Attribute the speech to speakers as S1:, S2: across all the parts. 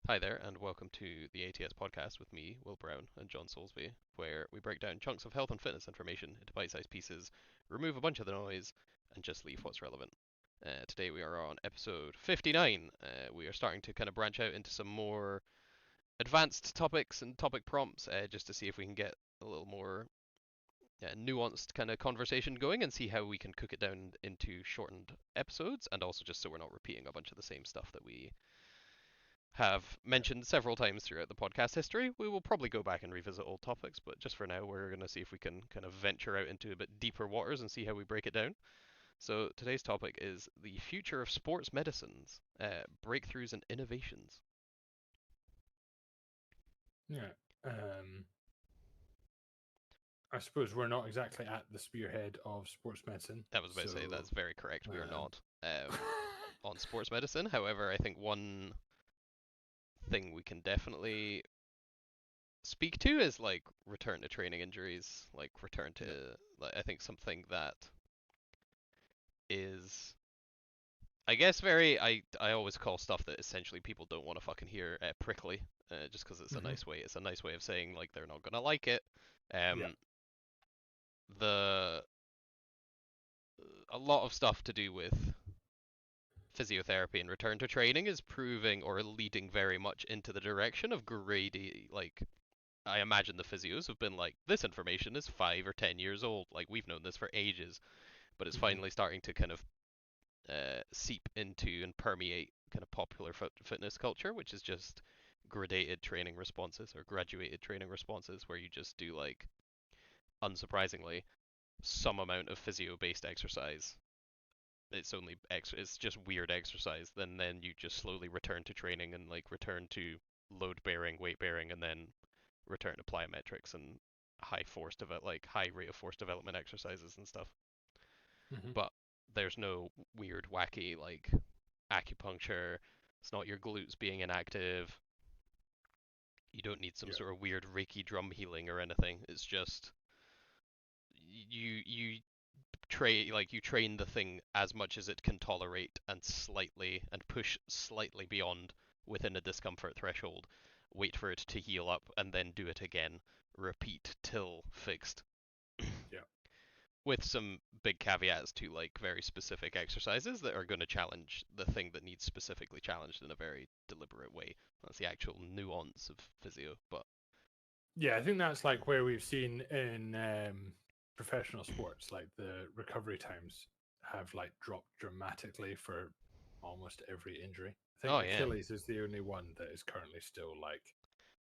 S1: Hi there, and welcome to the ATS podcast with me, Will Brown, and John Soulsby, where we break down chunks of health and fitness information into bite sized pieces, remove a bunch of the noise, and just leave what's relevant. Today we are on episode 59. We are starting to kind of branch out into some more advanced topics and topic prompts just to see if we can get a little more nuanced kind of conversation going and see how we can cook it down into shortened episodes, and also just so we're not repeating a bunch of the same stuff that we have
S2: Yeah.
S1: mentioned several times throughout the podcast history. We will probably go back and revisit old topics, but just for now, we're going to see if we can kind of venture out into a bit deeper waters and see how we break it down. So today's topic is the future of sports medicines, breakthroughs and innovations.
S2: Yeah. Um, I suppose we're not exactly at the spearhead of sports medicine.
S1: I was about to say
S2: So,
S1: that's very correct. We are
S2: um,
S1: not on sports medicine. However, I think one thing we can definitely speak to is like return to training injuries, like return to
S2: yeah.
S1: like I think something that is I guess I always call stuff that essentially people don't want to fucking hear prickly, just because
S2: Hmm.
S1: it's a nice way of saying like they're not gonna like it.
S2: Yeah.
S1: Um, the a lot of stuff to do with physiotherapy and return to training is proving or leading very much into the direction of grady. Like I imagine the physios have been like, this information is 5 or 10 years old. Like we've known this for ages, but it's
S2: Hmm.
S1: finally starting to kind of seep into and permeate kind of popular fitness culture, which is just gradated training responses or graduated training responses, where you just do like, unsurprisingly, some amount of physio-based exercise. It's just weird exercise. Then you just slowly return to training and like return to load bearing, weight bearing, and then return to plyometrics and high rate of force development exercises and stuff.
S2: Hmm.
S1: But there's no weird, wacky like acupuncture. It's not your glutes being inactive. You don't need some
S2: Yeah.
S1: sort of weird Reiki drum healing or anything. It's just you train the thing as much as it can tolerate and push slightly beyond within a discomfort threshold. Wait for it to heal up and then do it again. Repeat till fixed.
S2: Yeah.
S1: With some big caveats to like very specific exercises that are going to challenge the thing that needs specifically challenged in a very deliberate way. That's the actual nuance of physio. But
S2: Yeah. I think that's like where we've seen in professional sports, like the recovery times have like dropped dramatically for almost every injury. I think
S1: oh yeah,
S2: Achilles is the only one that is currently still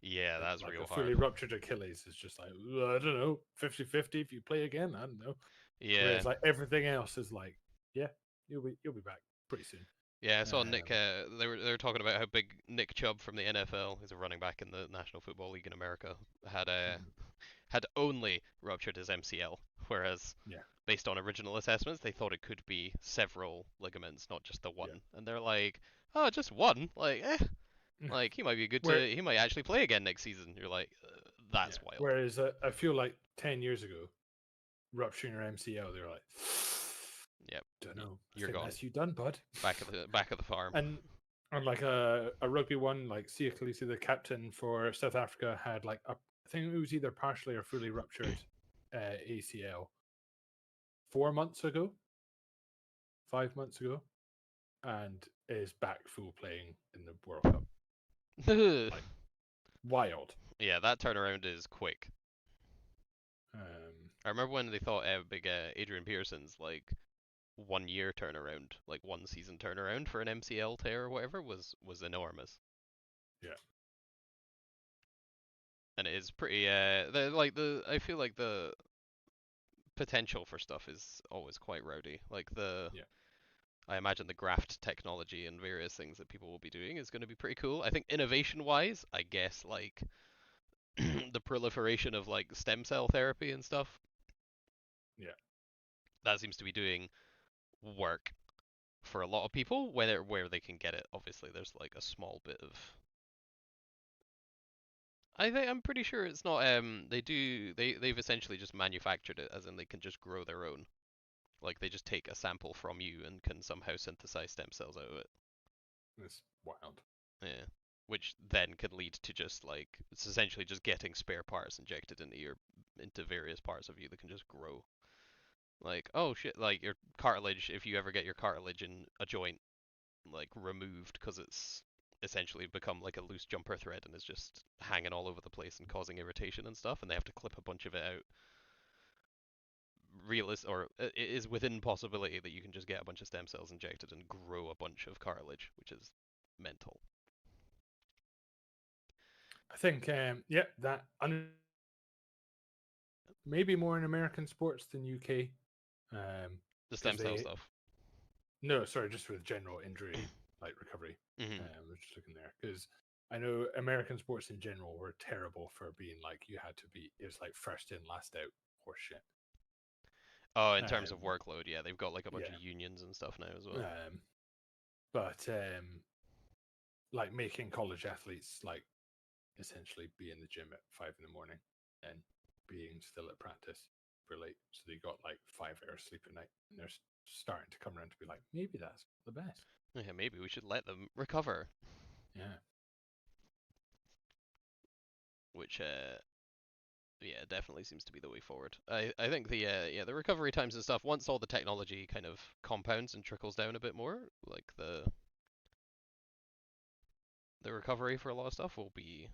S1: yeah, that's
S2: like
S1: real
S2: a fully
S1: hard.
S2: ruptured Achilles is just like, I don't know, 50-50 if you play again. I don't know.
S1: Yeah,
S2: Whereas like everything else is like, yeah, you'll be back pretty soon.
S1: yeah. I saw Nick.
S2: Um,
S1: They were talking about how big Nick Chubb from the NFL, he's a running back in the National Football League in America, had
S2: mhm,
S1: had only ruptured his MCL, whereas
S2: yeah,
S1: based on original assessments, they thought it could be several ligaments, not just the
S2: yeah.
S1: one. And they're like, oh, just one? Like, like he might be good
S2: Where
S1: to. He might actually play again next season. You're like,
S2: yeah.
S1: that's wild.
S2: Whereas I feel like 10 years ago, rupturing your MCL, they're like,
S1: Yep,
S2: don't know. I
S1: you're
S2: think
S1: gone.
S2: that's you done, bud.
S1: Back of the farm.
S2: And like a rugby one, like Sia Khaleesi, the captain for South Africa, had like I think it was either partially or fully ruptured ACL 4 months ago, 5 months ago, and is back full playing in the World Cup. Like wild.
S1: Yeah, that turnaround is quick.
S2: Um,
S1: I remember when they thought big Adrian Pearson's like 1 year turnaround, like 1 season turnaround for an MCL tear or whatever was enormous.
S2: yeah.
S1: And it is pretty the I feel like the potential for stuff is always quite rowdy. Like the
S2: Yeah.
S1: I imagine the graft technology and various things that people will be doing is going to be pretty cool. I think innovation wise, I guess like the proliferation of like stem cell therapy and stuff,
S2: Yeah.
S1: that seems to be doing work for a lot of people where they can get it. Obviously, there's like a small bit of I'm pretty sure it's not they've essentially just manufactured it as in they can just grow their own. Like they just take a sample from you and can somehow synthesize stem cells out of it.
S2: It's wild.
S1: Yeah. which then can lead to just like it's essentially just getting spare parts injected into various parts of you that can just grow. Like, oh shit, like your cartilage, if you ever get your cartilage in a joint like removed because it's essentially become like a loose jumper thread and is just hanging all over the place and causing irritation and stuff, and they have to clip a bunch of it out. It is within possibility that you can just get a bunch of stem cells injected and grow a bunch of cartilage, which is mental.
S2: I think, yeah, that maybe more in American sports than UK.
S1: The stem
S2: Because
S1: cell
S2: they
S1: stuff.
S2: no, sorry, just with general injury like recovery.
S1: Hmm.
S2: I was just looking there because I know American sports in general were terrible for being like you had to be. It was like first in, last out, horse shit.
S1: Oh, in terms of workload, yeah, they've got like a bunch of
S2: Yeah,
S1: unions and stuff now as well.
S2: but like making college athletes like essentially be in the gym at 5 in the morning and being still at practice for late, so they got like 5 hours sleep a night, and they're starting to come around to be like, maybe that's the best.
S1: Yeah, maybe we should let them recover.
S2: Yeah.
S1: Which, yeah, definitely seems to be the way forward. I think the recovery times and stuff. Once all the technology kind of compounds and trickles down a bit more, like the recovery for a lot of stuff will be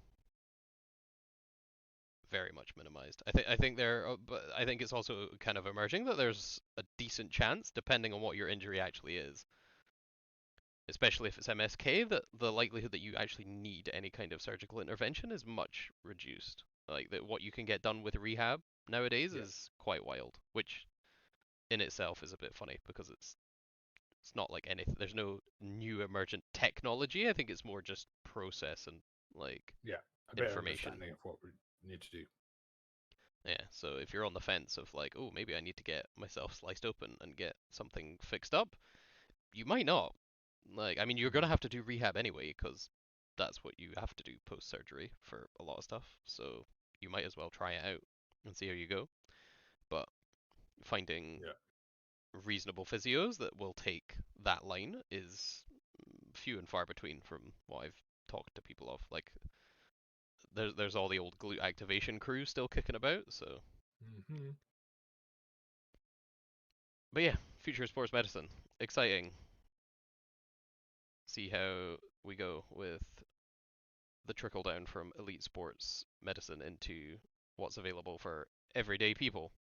S1: very much minimized. But I think it's also kind of emerging that there's a decent chance, depending on what your injury actually is, especially if it's MSK, that the likelihood that you actually need any kind of surgical intervention is much reduced. Like that, what you can get done with rehab nowadays
S2: Yeah.
S1: is quite wild, which in itself is a bit funny because it's not like anything. There's no new emergent technology. I think it's more just process and like
S2: Yeah. A better
S1: information.
S2: understanding of what we need to do.
S1: Yeah, so if you're on the fence of like, oh, maybe I need to get myself sliced open and get something fixed up, you might not. Like, I mean, you're gonna have to do rehab anyway, because that's what you have to do post surgery for a lot of stuff. So you might as well try it out and see how you go. But finding
S2: Yeah.
S1: reasonable physios that will take that line is few and far between from what I've talked to people of. Like, there's all the old glute activation crews still kicking about. So,
S2: Mm-hmm.
S1: but yeah, future of sports medicine, exciting. See how we go with the trickle down from elite sports medicine into what's available for everyday people.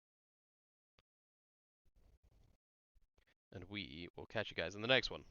S1: And we will catch you guys in the next one.